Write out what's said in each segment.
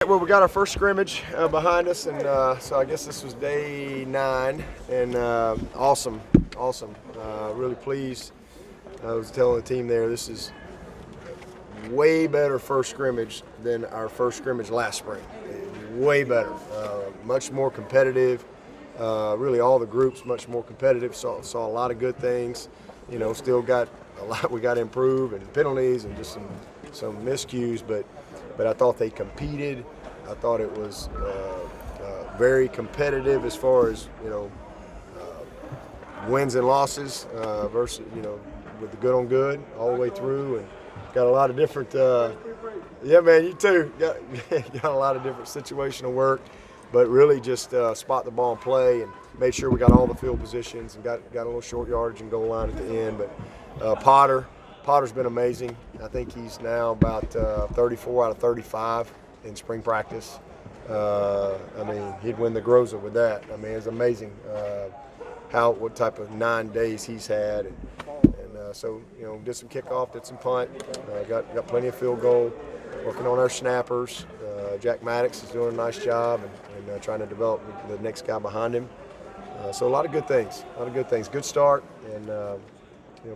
Well, we got our first scrimmage behind us, and so I guess this was day 9, and awesome. Really pleased. I was telling the team there, this is way better first scrimmage than our first scrimmage last spring. Way better, much more competitive. Really, all the groups much more competitive. Saw a lot of good things. Still got a lot we got to improve, and penalties and just some miscues, but I thought they competed. I thought it was very competitive as far as wins and losses versus with the good on good all the way through, and got a lot of different. Yeah, man, you too. Got a lot of different situational work, but really just spot the ball and play, and made sure we got all the field positions and got a little short yardage and goal line at the end. But Potter's been amazing. I think he's now about 34 out of 35 in spring practice. He'd win the Groza with that. It's amazing what type of 9 days he's had, and so did some kickoff, did some punt, got plenty of field goal, working on our snappers. Jack Maddox is doing a nice job and trying to develop the next guy behind him. So a lot of good things, good start, and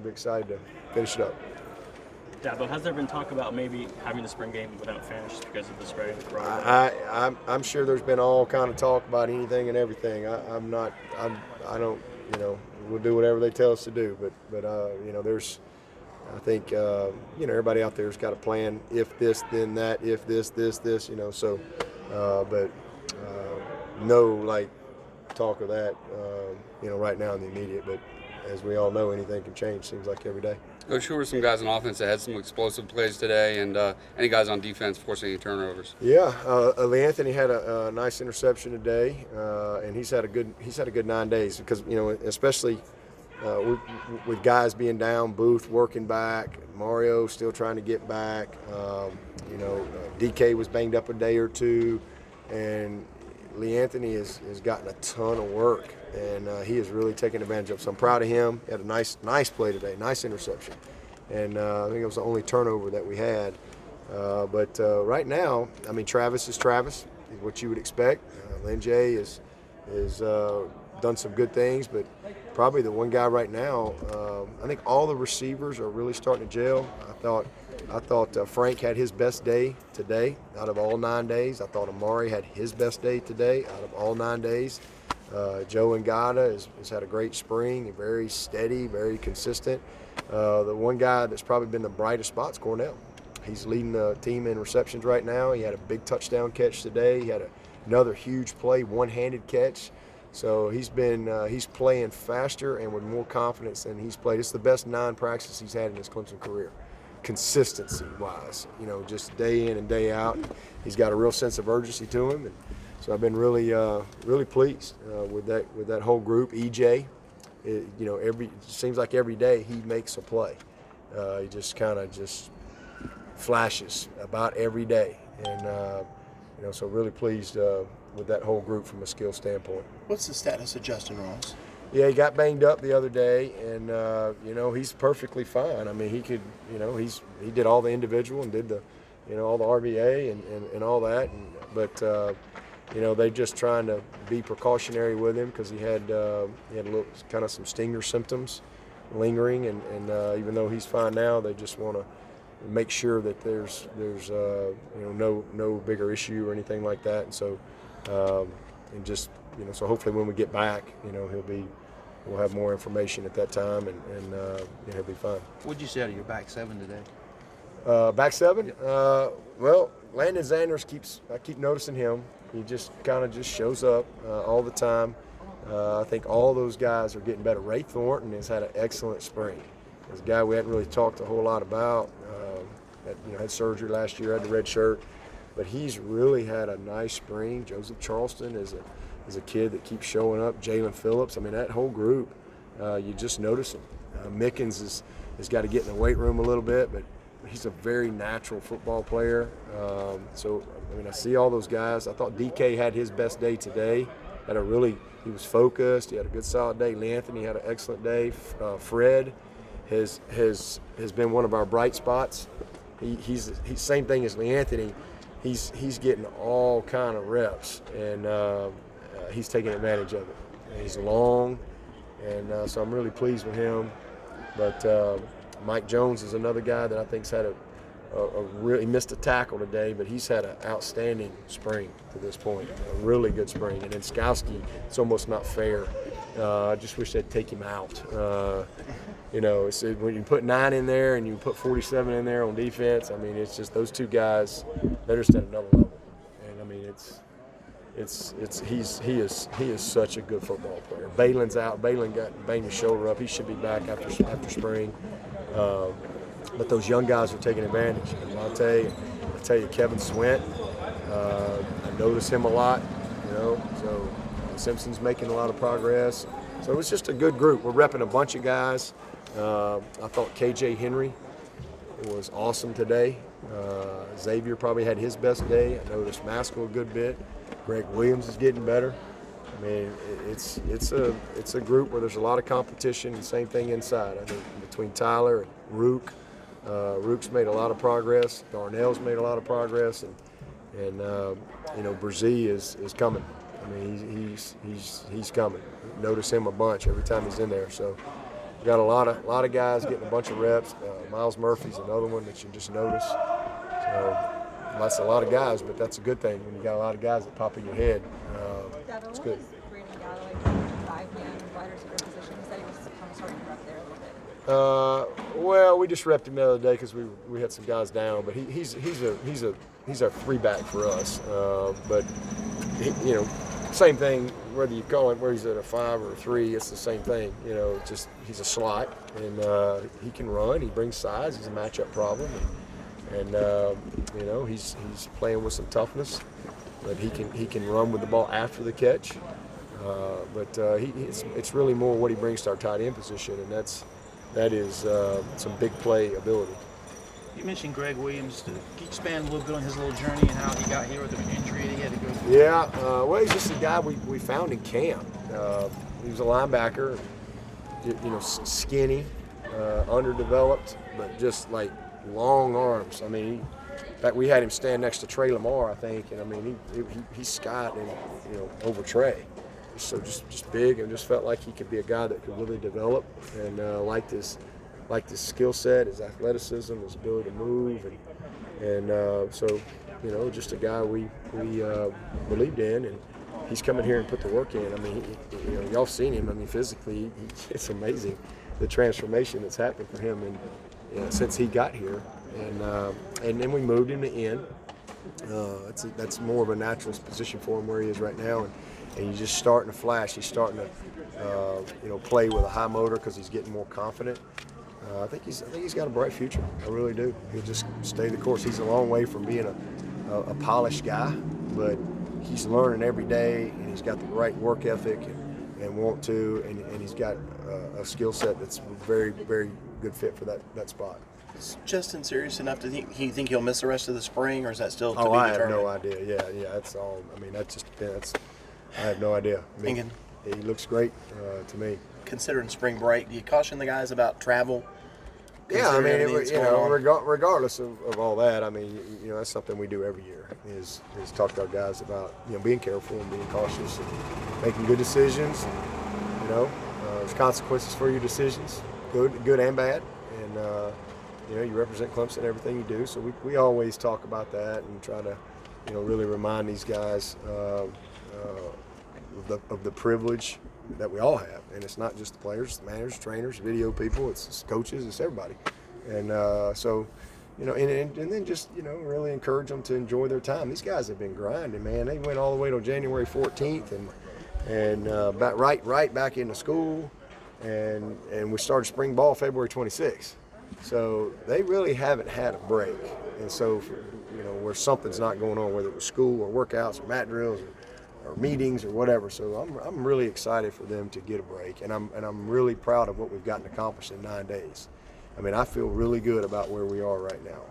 be excited to finish it up. Dabo, has there been talk about maybe having the spring game without fans because of the spread of the corona? I'm sure there's been all kind of talk about anything and everything. I don't, we'll do whatever they tell us to do. But there's, I think, everybody out there's got a plan. If this, then that. If this, So, but no talk of that, right now in the immediate. But as we all know, anything can change. Seems like every day. Coach, who were some guys on offense that had some explosive plays today, and any guys on defense forcing any turnovers? Yeah, Lee Anthony had a nice interception today, and he's had a good 9 days because especially with guys being down, Booth working back, Mario still trying to get back. DK was banged up a day or two, and Lee Anthony has gotten a ton of work, and he has really taken advantage of it. So I'm proud of him. He had a nice play today, nice interception. And I think it was the only turnover that we had. But right now, Travis is Travis, is what you would expect. Lynn J is done some good things, but probably the one guy right now, I think all the receivers are really starting to gel. I thought Frank had his best day today out of all 9 days. I thought Amari had his best day today out of all 9 days. Joe Ngata has had a great spring, very steady, very consistent. The one guy that's probably been the brightest spot is Cornell. He's leading the team in receptions right now. He had a big touchdown catch today. He had another huge play, one-handed catch. So he's playing faster and with more confidence than he's played. It's the best 9 practices he's had in his Clemson career, consistency-wise. Just day in and day out. He's got a real sense of urgency to him, and so I've been really pleased with that whole group. EJ, it seems like every day he makes a play. He just kind of flashes about every day, and so really pleased with that whole group from a skill standpoint. What's the status of Justyn Ross? Yeah, he got banged up the other day, and he's perfectly fine. He could, he did all the individual and did the, all the RVA and all that, but they're just trying to be precautionary with him because he had a little kind of some stinger symptoms lingering, and even though he's fine now, they just want to make sure that there's no bigger issue or anything like that, and so so hopefully when we get back, we'll have more information at that time, and he'll be fine. What'd you say out of your back 7 today? Back 7? Yep. Well, Landon Zanders I keep noticing him. He just kind of shows up all the time. I think all those guys are getting better. Ray Thornton has had an excellent spring. He's a guy we hadn't really talked a whole lot about. Had surgery last year, had the red shirt, but he's really had a nice spring. Joseph Charleston is a kid that keeps showing up. Jalen Phillips. That whole group, you just notice them. Mickens has got to get in the weight room a little bit, but he's a very natural football player. I see all those guys. I thought DK had his best day today. He was focused. He had a good solid day. Lee Anthony had an excellent day. Fred has been one of our bright spots. He's same thing as Lee Anthony. he's getting all kind of reps, and he's taking advantage of it. And he's long, and so I'm really pleased with him. But Mike Jones is another guy that I think's had a really, he missed a tackle today, but he's had an outstanding spring to this point, a really good spring. And then Skowski, it's almost not fair. I just wish they'd take him out. You know, when you put 9 in there and you put 47 in there on defense, I mean, it's just those two guys, they're just at another level. And I mean, he is such a good football player. Balin's out. Balin banged his shoulder up. He should be back after spring. But those young guys are taking advantage. And I'll tell you, Kevin Swint, I notice him a lot, you know. So Simpson's making a lot of progress. So it's just a good group. We're repping a bunch of guys. I thought KJ Henry was awesome today. Xavier probably had his best day. I noticed Maskell a good bit. Greg Williams is getting better. I mean, it's a group where there's a lot of competition. And same thing inside. I think between Tyler and Rook. Rook's made a lot of progress. Darnell's made a lot of progress, and you know, Brzee is coming. I mean, he's coming. Notice him a bunch every time he's in there. So we got a lot of guys getting a bunch of reps. Miles Murphy's another one that you just notice. So that's a lot of guys, but that's a good thing when you got a lot of guys that pop in your head. It's good. Brandon Galloway from 5-man wide receiver position. He said he was kind of starting to rep there a little bit. Well, we just repped him the other day because we had some guys down, but he's our 3-back for us. But you know, same thing whether you call him where he's at a 5 or a 3, it's the same thing. You know, just he's a slot, and he can run. He brings size. He's a matchup problem, and you know, he's playing with some toughness, but he can run with the ball after the catch. But it's really more what he brings to our tight end position, and that is some big play ability. You mentioned Greg Williams. Can you expand a little bit on his little journey and how he got here with an injury that he had to go through? Yeah, well, he's just a guy we found in camp. He was a linebacker, you know, skinny, underdeveloped, but just like long arms. I mean, in fact, we had him stand next to Trey Lamar, I think, and I mean, he's Scott and, you know, over Trey. So just big, and just felt like he could be a guy that could really develop, and liked his skill set, his athleticism, his ability to move, and so, you know, just a guy we believed in, and he's coming here and put the work in. I mean, you know, y'all seen him. I mean, physically, it's amazing the transformation that's happened for him, and you know, since he got here, and then we moved him to end. That's more of a natural position for him where he is right now, and he's just starting to flash. He's starting to, you know, play with a high motor because he's getting more confident. I think he's got a bright future. I really do. He'll just stay the course. He's a long way from being a polished guy, but he's learning every day, and he's got the right work ethic and want to, and he's got a skill set that's very, very good fit for that spot. Is Justyn serious enough to think he'll miss the rest of the spring, or is that still to be I determined? have no idea. Yeah, that's all. I mean, that just depends. I have no idea. I mean, he looks great to me. Considering spring break, do you caution the guys about travel? Yeah, I mean, Considering everything that's going on? regardless of all that, I mean, you know, that's something we do every year is talk to our guys about, you know, being careful and being cautious and making good decisions. And, you know, there's consequences for your decisions, good and bad. And, you know, you represent Clemson in everything you do. So we always talk about that and try to, you know, really remind these guys of the privilege that we all have, and it's not just the players, the managers, trainers, video people, it's coaches, it's everybody, and so, you know, and then just, you know, really encourage them to enjoy their time. These guys have been grinding, man. They went all the way till January 14th, and right back into school, and we started spring ball February 26th. So they really haven't had a break, and so, you know, where something's not going on, whether it was school or workouts or mat drills or meetings or whatever. So I'm really excited for them to get a break, and I'm really proud of what we've gotten accomplished in 9 days. I mean, I feel really good about where we are right now.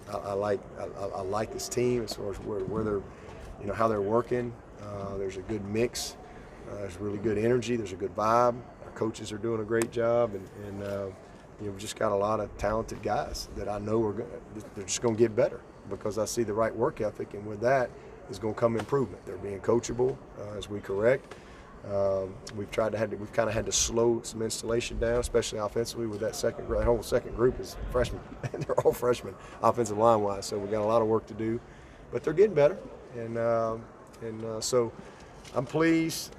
I like this team as far as where they're, you know, how they're working. There's a good mix. There's really good energy. There's a good vibe. Our coaches are doing a great job, and you know, we've just got a lot of talented guys that I know they're just going to get better. because I see the right work ethic, and with that is going to come improvement. They're being coachable as we correct. We've kind of had to slow some installation down, especially offensively with that that whole second group is freshmen. They're all freshmen, offensive line wise. So we got a lot of work to do, but they're getting better, and so I'm pleased.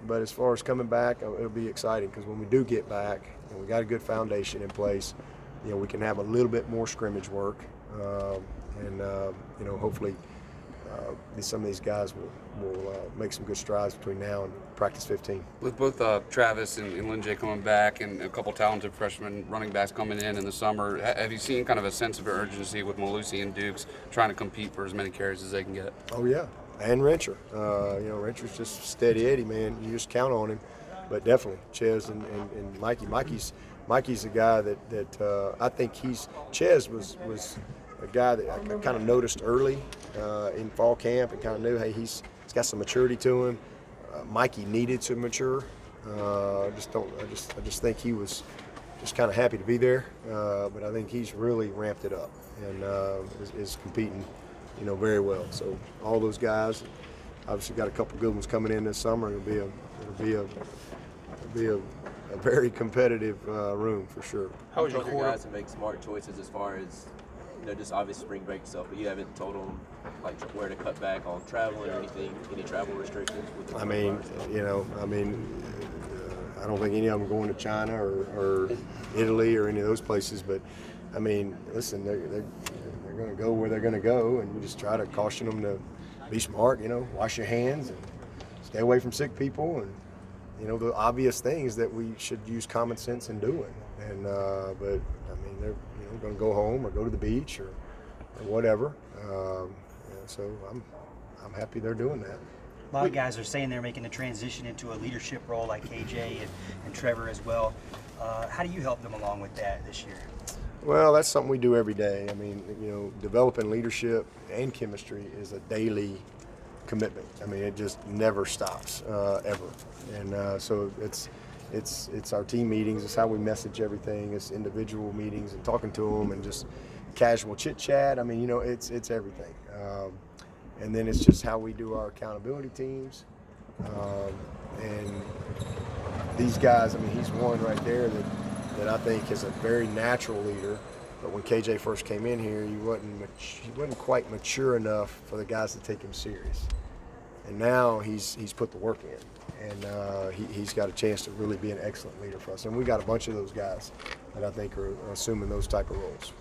But as far as coming back, it'll be exciting because when we do get back and we got a good foundation in place, we can have a little bit more scrimmage work, and hopefully some of these guys will make some good strides between now and practice 15. With both Travis and Lynn J coming back and a couple talented freshman running backs coming in the summer, have you seen kind of a sense of urgency with Malusi and Dukes trying to compete for as many carries as they can get? Oh, yeah. And Rencher. Rencher's just steady Eddie, man. You just count on him. But definitely, Ches and Mikey. Mikey's a guy that I think Ches was a guy that I kind of noticed early in fall camp and kind of knew, hey, he's got some maturity to him. Mikey needed to mature. I just think he was just kind of happy to be there. But I think he's really ramped it up and is competing, very well. So all those guys, obviously got a couple good ones coming in this summer. It'll be a very competitive room for sure. How would you told your guys to make smart choices as far as just obvious spring break stuff, but you haven't told them like where to cut back on travel or anything, any travel restrictions? I don't think any of them are going to China or Italy or any of those places, but I mean, listen, they're going to go where they're going to go, and we just try to caution them to be smart, wash your hands and stay away from sick people, and the obvious things that we should use common sense in doing. And but I mean, they're going to go home or go to the beach or whatever. So I'm happy they're doing that. A lot of guys are saying they're making a transition into a leadership role, like KJ and Trevor as well. How do you help them along with that this year? Well, that's something we do every day. I mean, developing leadership and chemistry is a daily commitment. I mean, it just never stops, ever. And so it's our team meetings. It's how we message everything. It's individual meetings and talking to them and just casual chit chat. I mean, it's everything. And then it's just how we do our accountability teams. And these guys, I mean, he's one right there that I think is a very natural leader. But when KJ first came in here, he wasn't quite mature enough for the guys to take him serious. And now he's put the work in, and he's got a chance to really be an excellent leader for us. And we got a bunch of those guys that I think are assuming those type of roles.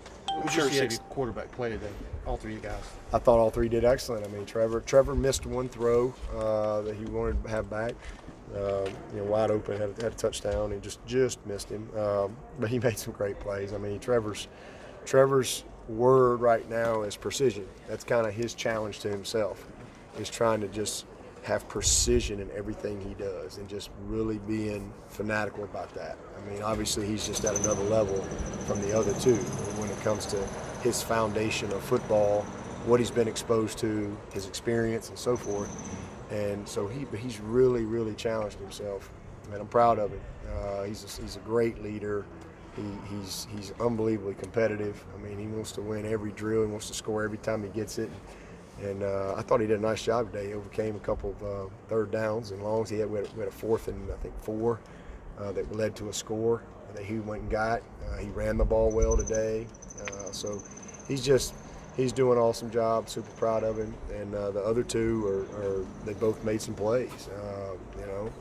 Who's your sixth quarterback play today? All three of you guys. I thought all three did excellent. I mean, Trevor missed one throw that he wanted to have back. Wide open, had a touchdown, and just missed him. But he made some great plays. I mean, Trevor's word right now is precision. That's kind of his challenge to himself, is trying to just have precision in everything he does and just really being fanatical about that. I mean, obviously he's just at another level from the other two when it comes to his foundation of football, what he's been exposed to, his experience and so forth. And so he's really, really challenged himself, and I'm proud of him. He's a great leader. He's unbelievably competitive. I mean, he wants to win every drill. He wants to score every time he gets it. And I thought he did a nice job today. He overcame a couple of third downs and longs. We had a fourth and I think 4 that led to a score that he went and got. He ran the ball well today. So he's doing an awesome job. Super proud of him. And the other two they both made some plays.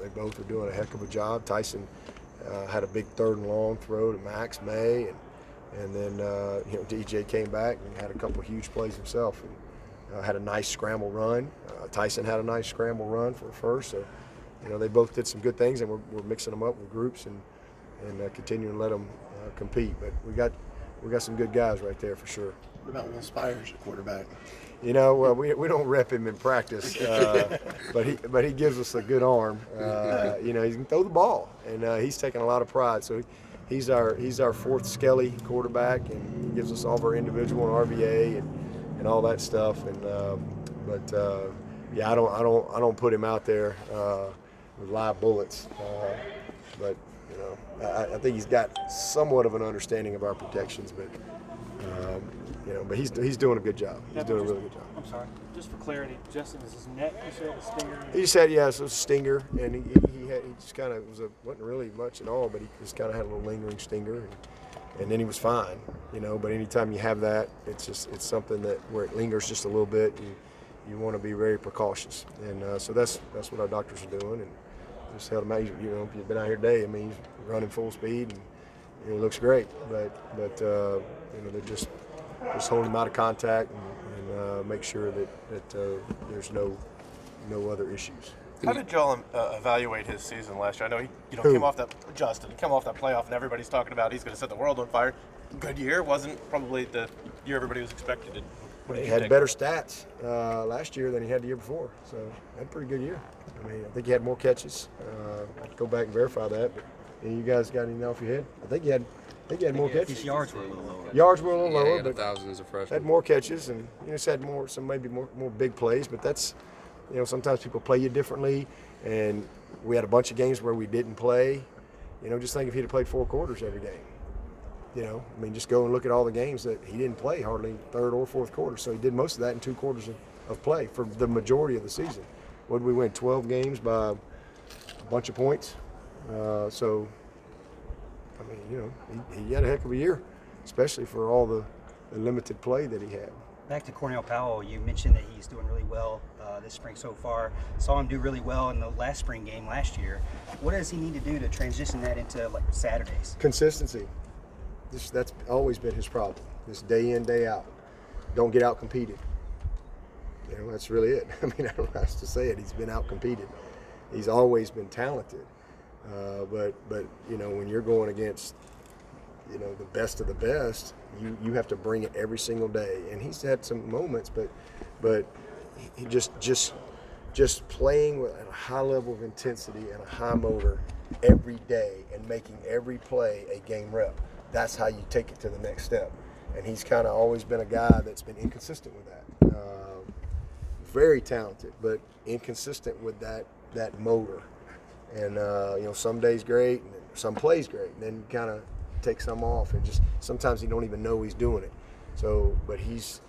They both are doing a heck of a job. Tyson had a big 3rd and long throw to Max May, and then DJ came back and had a couple huge plays himself. And, had a nice scramble run. Tyson had a nice scramble run for first. So, they both did some good things, and we're mixing them up with groups and continuing to let them compete. But we got some good guys right there for sure. What about Will Spires, at quarterback? Well, we don't rep him in practice, but he gives us a good arm. He can throw the ball, and he's taking a lot of pride. So he's our 4th Skelly quarterback, and he gives us all of our individual and RVA and all that stuff. And I don't put him out there with live bullets. But I think he's got somewhat of an understanding of our protections. But But he's doing a good job. He's doing a really good job. I'm sorry. Just for clarity, Justyn, is his neck, you said, a stinger? He just had, so it was a stinger, and he just kind of wasn't really much at all, but he just kind of had a little lingering stinger, and then he was fine, But anytime you have that, it's something that where it lingers just a little bit, you want to be very precautious, and so that's what our doctors are doing, and just held him out. If you've been out here today, he's running full speed, and he looks great, but they're just holding him out of contact and make sure that there's no other issues. How did y'all evaluate his season last year? I know he came off that playoff, and everybody's talking about he's going to set the world on fire. Good year, wasn't probably the year everybody was expected. He had better stats last year than he had the year before, so he had a pretty good year. I think he had more catches. I'll go back and verify that, but you guys got anything off your head? I think he had more catches. His yards were a little lower. Yards were a little lower, he had but 1,000 as a freshman. had more catches, and just had maybe more big plays. But that's, sometimes people play you differently, and we had a bunch of games where we didn't play. Just think if he'd have played 4 quarters every game. Just go and look at all the games that he didn't play hardly third or fourth quarter. So he did most of that in 2 quarters of play for the majority of the season. What did we win? 12 games by a bunch of points. He had a heck of a year, especially for all the limited play that he had. Back to Cornell Powell, you mentioned that he's doing really well this spring so far. Saw him do really well in the last spring game last year. What does he need to do to transition that into Saturdays? Consistency. That's always been his problem. This day in, day out. Don't get out competed. That's really it. I don't know how else to say it. He's been out competed. He's always been talented. But when you're going against the best of the best, you have to bring it every single day. And he's had some moments, but he just playing with a high level of intensity and a high motor every day and making every play a game rep. That's how you take it to the next step. And he's kind of always been a guy that's been inconsistent with that. Very talented, but inconsistent with that motor. And some days great, and some plays great, and then kind of take some off, and just sometimes you don't even know he's doing it. So, but he's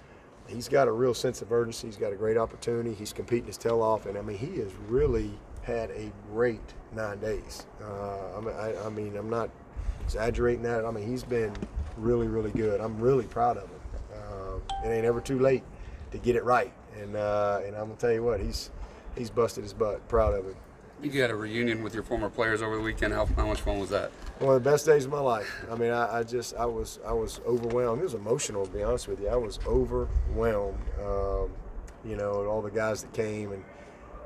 got a real sense of urgency. He's got a great opportunity. He's competing his tail off, and he has really had a great 9 days. I'm not exaggerating that. He's been really, really good. I'm really proud of him. It ain't ever too late to get it right, and I'm gonna tell you what, he's busted his butt. Proud of him. You had a reunion with your former players over the weekend. How much fun was that? One of the best days of my life. I was overwhelmed. It was emotional, to be honest with you. I was overwhelmed. All the guys that came,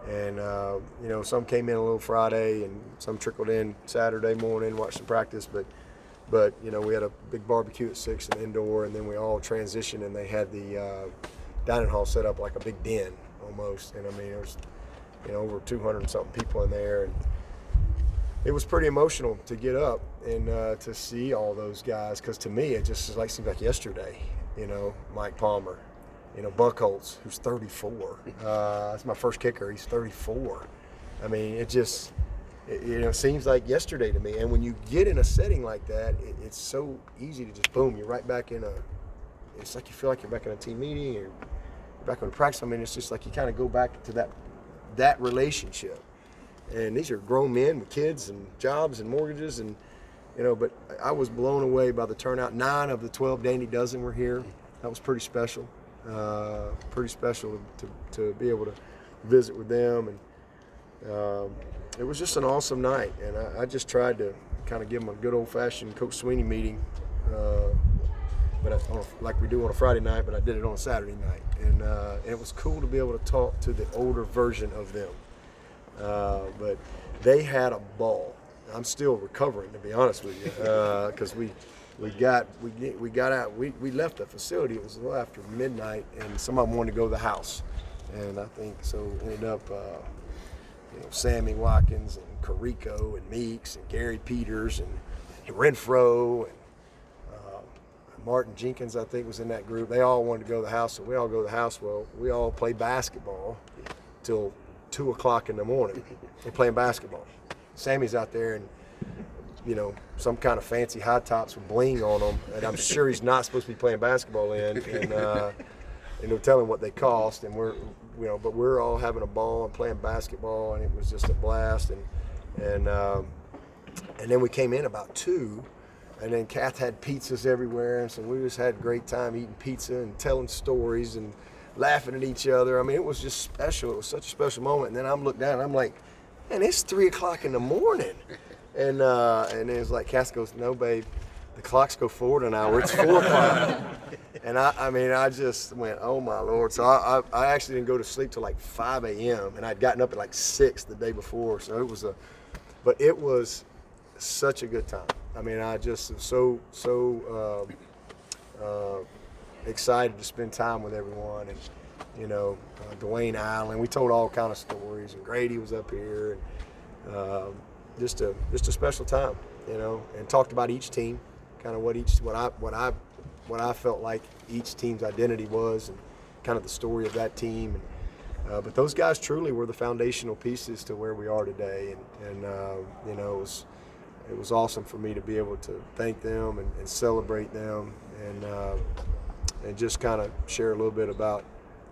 and some came in a little Friday, and some trickled in Saturday morning, watched some practice. But we had a big barbecue at 6 in indoor, and then we all transitioned, and they had the dining hall set up like a big den almost. And there was over 200 and something people in there, and it was pretty emotional to get up and to see all those guys, because to me it just seemed like yesterday. Mike Palmer, Buckholz, who's 34. That's my first kicker. He's 34. It seems like yesterday to me. And when you get in a setting like that, it's so easy to just boom, you're right back in it's like you feel like you're back in a team meeting, or you're back on practice. It's just like you kind of go back to that relationship. And these are grown men with kids and jobs and mortgages, and but I was blown away by the turnout. 9 of the 12 Dandy Dozen were here. That was pretty special. To be able to visit with them, and it was just an awesome night. And I just tried to kind of give them a good old-fashioned Coach Swinney meeting, like we do on a Friday night, but I did it on a Saturday night. And it was cool to be able to talk to the older version of them. But they had a ball. I'm still recovering, to be honest with you, because we got out. We left the facility. It was a little after midnight, and some of them wanted to go to the house, and I think so ended up Sammy Watkins and Carico and Meeks and Gary Peters and Renfro and Martin Jenkins, I think, was in that group. They all wanted to go to the house, so we all go to the house. Well, we all play basketball till 2 o'clock in the morning. They're playing basketball. Sammy's out there, and some kind of fancy high tops with bling on them, and I'm sure he's not supposed to be playing basketball in. And tell him what they cost, and but we're all having a ball and playing basketball, and it was just a blast. And then we came in about 2, and then Kath had pizzas everywhere, and so we just had a great time eating pizza and telling stories and laughing at each other. I mean, it was just special. It was such a special moment. And then I'm looking down, and I'm like, man, it's 3 o'clock in the morning. And then it's like, Kath goes, no, babe, the clocks go forward an hour. It's 4 o'clock. And I just went, oh my Lord. So I actually didn't go to sleep till like 5 a.m. and I'd gotten up at like 6 the day before. So it was such a good time. I mean, I just am so excited to spend time with everyone. And, Dwayne Allen, we told all kind of stories, and Grady was up here, and just a special time, and talked about each team, kind of what I felt like each team's identity was, and kind of the story of that team. And but those guys truly were the foundational pieces to where we are today, and it was awesome for me to be able to thank them and celebrate them, and just kind of share a little bit about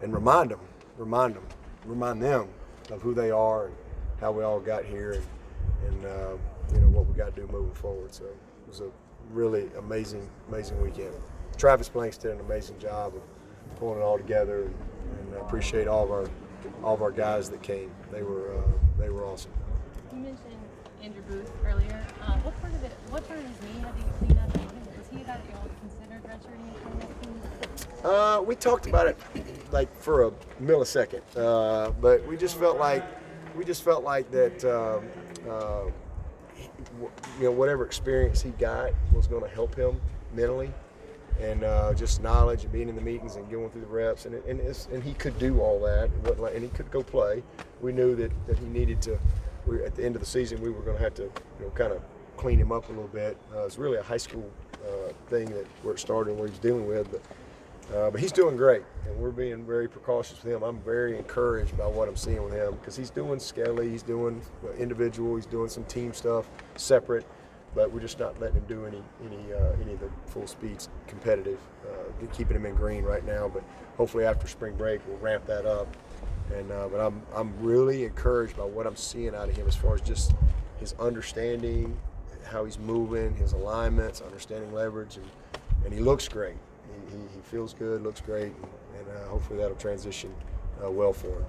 and remind them of who they are and how we all got here, and what we got to do moving forward. So it was a really amazing weekend. Travis Blanks did an amazing job of pulling it all together, and I appreciate all of our guys that came. They were awesome. You mentioned Andrew Booth earlier. What part of his knee had to clean up? Was he a guy that you all considered redshirting? We talked about it like for a millisecond, but we just felt like that. Whatever experience he got was going to help him mentally, and just knowledge and being in the meetings and going through the reps, and he could do all that, and he could go play. We knew that he needed to. At the end of the season, we were going to have to kind of clean him up a little bit. It's really a high school thing where it started and where he's dealing with, but he's doing great, and we're being very precautious with him. I'm very encouraged by what I'm seeing with him, because he's doing Skelly, he's doing individual, he's doing some team stuff separate, but we're just not letting him do any of the full speeds competitive. Keeping him in green right now, but hopefully after spring break we'll ramp that up. And but I'm really encouraged by what I'm seeing out of him as far as just his understanding, how he's moving, his alignments, understanding leverage, and he looks great. He feels good, looks great, and hopefully that'll transition well for him.